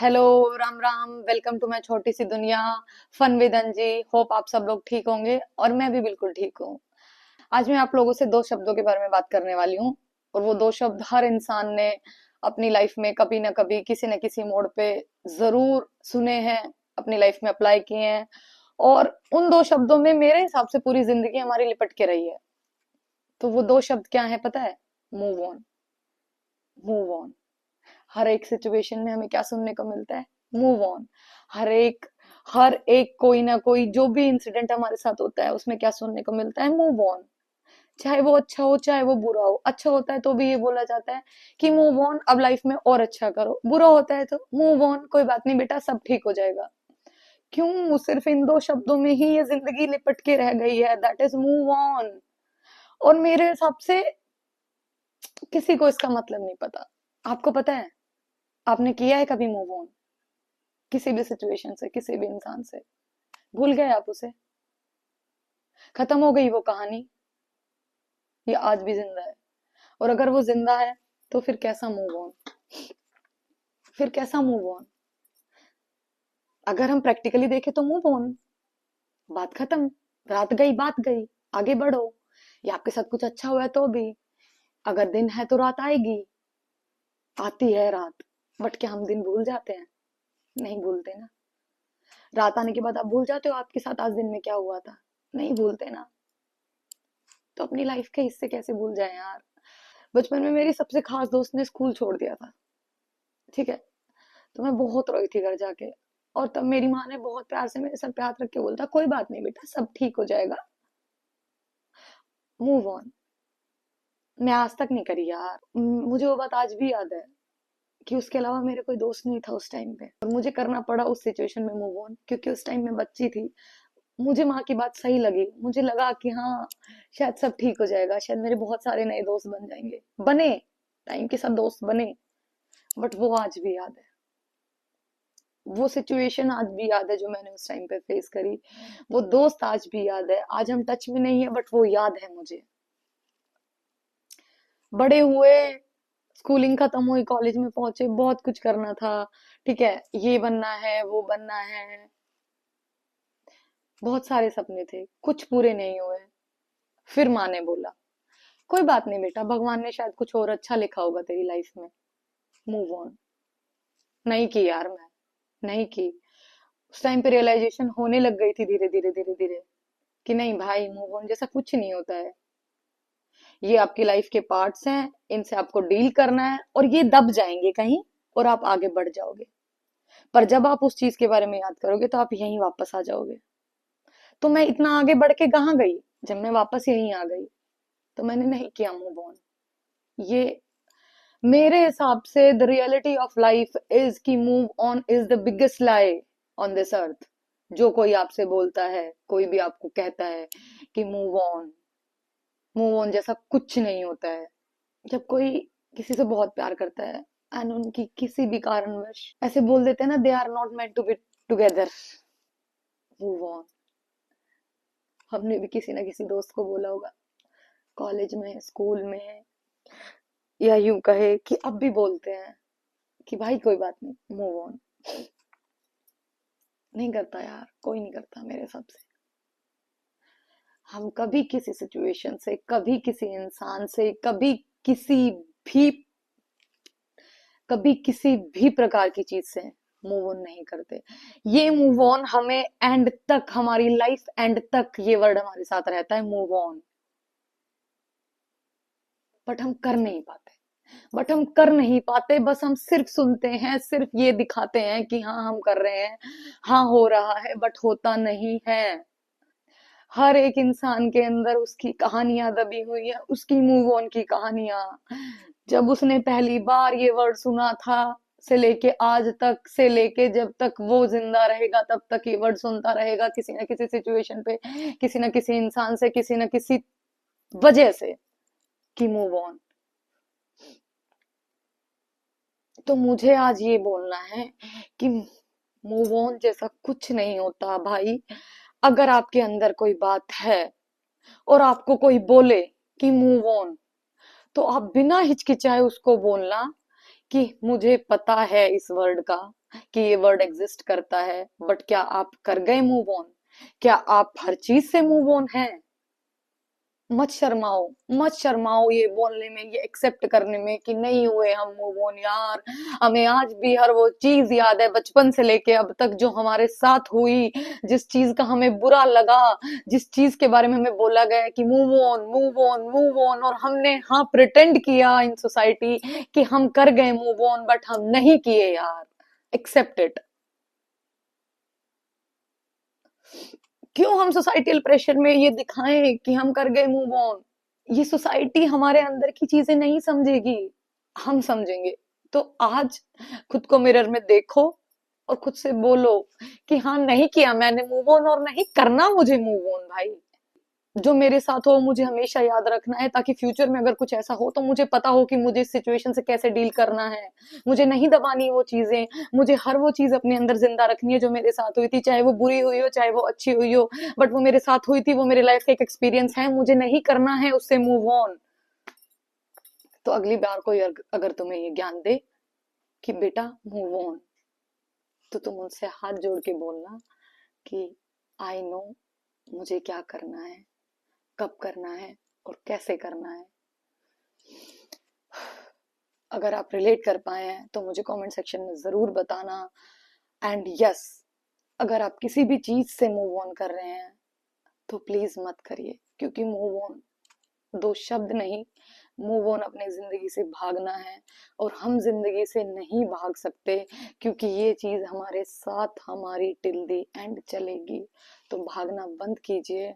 Hello. Ram Ram. Welcome to my छोटी सी दुनिया। फन विद अंजी। होप आप सब लोग ठीक होंगे और मैं भी बिल्कुल ठीक हूँ। आज मैं आप लोगों से दो शब्दों के बारे में बात करने वाली हूँ। और वो दो शब्द हर इंसान ने अपनी लाइफ में कभी ना कभी किसी न किसी मोड़ पे जरूर सुने हैं, अपनी लाइफ में अप्लाई किए हैं। और उन दो शब्दों में मेरे हिसाब से पूरी जिंदगी हमारी लिपट के रही है। तो वो दो शब्द क्या है पता है? Move on. Move on. हर एक सिचुएशन में हमें क्या सुनने को मिलता है? Move on. हर एक कोई ना कोई जो भी इंसिडेंट हमारे साथ होता है उसमें क्या सुनने को मिलता है? Move on. चाहे वो अच्छा हो चाहे वो बुरा हो। अच्छा होता है तो भी ये बोला जाता है कि मूव ऑन, अब लाइफ में और अच्छा करो। बुरा होता है तो मूव ऑन, कोई बात नहीं बेटा, सब ठीक हो जाएगा। क्यों सिर्फ इन दो शब्दों में ही ये जिंदगी लिपट के रह गई है? That is move on. और मेरे हिसाब से किसी को इसका मतलब नहीं पता। आपको पता है? आपने किया है कभी मूव ऑन? किसी भी सिचुएशन से, किसी भी इंसान से? भूल गए आप उसे? खत्म हो गई वो कहानी? ये आज भी जिंदा है? और अगर वो जिंदा है तो फिर कैसा मूव ऑन? फिर कैसा मूव ऑन? अगर हम प्रैक्टिकली देखें तो मूव ऑन, बात खत्म। रात गई बात गई, आगे बढ़ो। या आपके साथ कुछ अच्छा हुआ है तो भी, अगर दिन है तो रात आएगी। आती है रात, बट क्या हम दिन भूल जाते हैं? नहीं भूलते ना। रात आने के बाद आप भूल जाते हो आपके साथ आज दिन में क्या हुआ था? नहीं भूलते ना। तो अपनी लाइफ के हिस्से कैसे भूल जाए यार? बचपन में मेरी सबसे खास दोस्त ने स्कूल छोड़ दिया था, ठीक है? तो मैं बहुत रोई थी घर जाके। और तब मेरी माँ ने बहुत प्यार से मेरे सर पे हाथ रख के बोलता, कोई बात नहीं बेटा, सब ठीक हो जाएगा। Move on. मैं आज तक नहीं करी यार। मुझे वो बात आज भी याद है कि उसके अलावा मेरे कोई दोस्त नहीं था उस टाइम पे, और मुझे करना पड़ा उस सिचुएशन में मूव ऑन, क्योंकि उस टाइम में बच्ची थी। मुझे माँ की बात सही लगी, मुझे लगा कि हाँ, शायद सब ठीक हो जाएगा, शायद मेरे बहुत सारे नए दोस्त बन जाएंगे। बने, टाइम के साथ दोस्त बने। बट वो आज भी याद है। वो सिचुएशन आज भी याद है जो मैंने उस टाइम पे फेस करी। वो दोस्त आज भी याद है। आज हम टच में नहीं है बट वो याद है मुझे। बड़े हुए, स्कूलिंग खत्म हुई, कॉलेज में पहुंचे, बहुत कुछ करना था। ठीक है, ये बनना है वो बनना है, बहुत सारे सपने थे, कुछ पूरे नहीं हुए। फिर माँ ने बोला, कोई बात नहीं बेटा, भगवान ने शायद कुछ और अच्छा लिखा होगा तेरी लाइफ में। Move on. नहीं की यार मैं, नहीं की। उस टाइम पे रियलाइजेशन होने लग गई थी धीरे धीरे धीरे धीरे कि नहीं भाई, मूव ऑन जैसा कुछ नहीं होता है। ये आपकी लाइफ के पार्ट्स हैं, इनसे आपको डील करना है, और ये दब जाएंगे कहीं और आप आगे बढ़ जाओगे। पर जब आप उस चीज के बारे में याद करोगे तो आप यहीं वापस आ जाओगे। तो मैं इतना आगे बढ़ के कहाँ गई? जब मैं वापस यहीं आ गई तो मैंने नहीं किया मूव ऑन। ये मेरे हिसाब से the reality of life is कि move on is the biggest lie on this earth. जो कोई आपसे बोलता है, कोई भी आपको कहता है कि मूव ऑन, मूव ऑन जैसा कुछ नहीं होता है। जब कोई किसी से बहुत प्यार करता है एंड उनकी किसी भी कारणवश ऐसे बोल देते हैं ना, they are not meant to be together, move on. हमने भी किसी ना किसी दोस्त को बोला होगा, कॉलेज में, स्कूल में, या यूं कहे कि अब भी बोलते हैं कि भाई कोई बात नहीं, मूव ऑन। नहीं करता यार, कोई नहीं करता मेरे हिसाब से। हम कभी किसी सिचुएशन से, कभी किसी इंसान से, भी कभी किसी भी प्रकार की चीज से मूव ऑन नहीं करते। ये मूव ऑन हमें एंड तक, हमारी लाइफ एंड तक ये वर्ड हमारे साथ रहता है, मूव ऑन। बट हम कर नहीं पाते। बस हम सिर्फ सुनते हैं, सिर्फ ये दिखाते हैं कि हाँ हम कर रहे हैं, हाँ हो रहा है, बट होता नहीं है। हर एक इंसान के अंदर उसकी कहानियां दबी हुई है, उसकी मूव ऑन की कहानियां। जब उसने पहली बार ये वर्ड सुना था से लेके आज तक, से लेके जब तक वो जिंदा रहेगा तब तक ये वर्ड सुनता रहेगा, किसी ना किसी सिचुएशन पे, किसी ना किसी इंसान से, किसी ना किसी वजह से, कि मूव ऑन। तो मुझे आज ये बोलना है कि मूव ऑन जैसा कुछ नहीं होता भाई। अगर आपके अंदर कोई बात है और आपको कोई बोले कि मूव ऑन, तो आप बिना हिचकिचाए उसको बोलना कि मुझे पता है इस वर्ड का, कि ये वर्ड एग्जिस्ट करता है, बट क्या आप कर गए मूव ऑन? क्या आप हर चीज से मूव ऑन हैं? मत शर्माओ, मत शर्माओ ये बोलने में, ये एक्सेप्ट करने में कि नहीं हुए हम मूव ऑन यार। हमें आज भी हर वो चीज याद है बचपन से लेके अब तक जो हमारे साथ हुई, जिस चीज का हमें बुरा लगा, जिस चीज के बारे में हमें बोला गया कि move on move on move on, और हमने हाँ प्रिटेंड किया इन सोसाइटी कि हम कर गए मूव ऑन, बट हम नहीं किए यार। Accept it. क्यों हम सोसाइटल प्रेशर में ये दिखाएं कि हम कर गए मूव ऑन? ये सोसाइटी हमारे अंदर की चीजें नहीं समझेगी, हम समझेंगे। तो आज खुद को मिरर में देखो और खुद से बोलो कि हाँ नहीं किया मैंने मूव ऑन, और नहीं करना मुझे मूव ऑन भाई। जो मेरे साथ हो मुझे हमेशा याद रखना है, ताकि फ्यूचर में अगर कुछ ऐसा हो तो मुझे पता हो कि मुझे इस सिचुएशन से कैसे डील करना है। मुझे नहीं दबानी वो चीजें, मुझे हर वो चीज अपने अंदर जिंदा रखनी है जो मेरे साथ हुई थी, चाहे वो बुरी हुई हो चाहे वो अच्छी हुई हो, बट वो मेरे साथ हुई थी, वो मेरे लाइफ का एक एक्सपीरियंस है, मुझे नहीं करना है उससे मूव ऑन। तो अगली बार कोई अगर तुम्हें ये ज्ञान दे कि बेटा मूव ऑन, तो तुम उनसे हाथ जोड़ के बोलना कि आई नो मुझे क्या करना है, कब करना है और कैसे करना है। अगर आप रिलेट कर पाए हैं तो मुझे कमेंट सेक्शन में जरूर बताना। एंड यस, अगर आप किसी भी चीज से मूव ऑन कर रहे हैं तो प्लीज मत करिए, क्योंकि मूव ऑन दो शब्द नहीं, मूव ऑन अपनी जिंदगी से भागना है, और हम जिंदगी से नहीं भाग सकते, क्योंकि ये चीज हमारे साथ हमारी टिल द एंड चलेगी। तो भागना बंद कीजिए।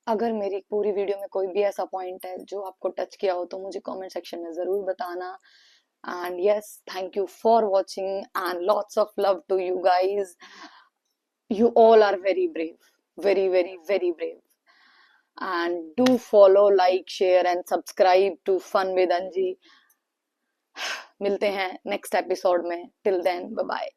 अगर मेरी पूरी वीडियो में कोई भी ऐसा पॉइंट है जो आपको टच किया हो तो मुझे कमेंट सेक्शन में जरूर बताना। And yes, thank you for watching and lots of love to you guys. You all are very brave, very, very, very brave. And do follow, like, share and subscribe to Fun with Anji. मिलते हैं next episode में। Till then bye bye.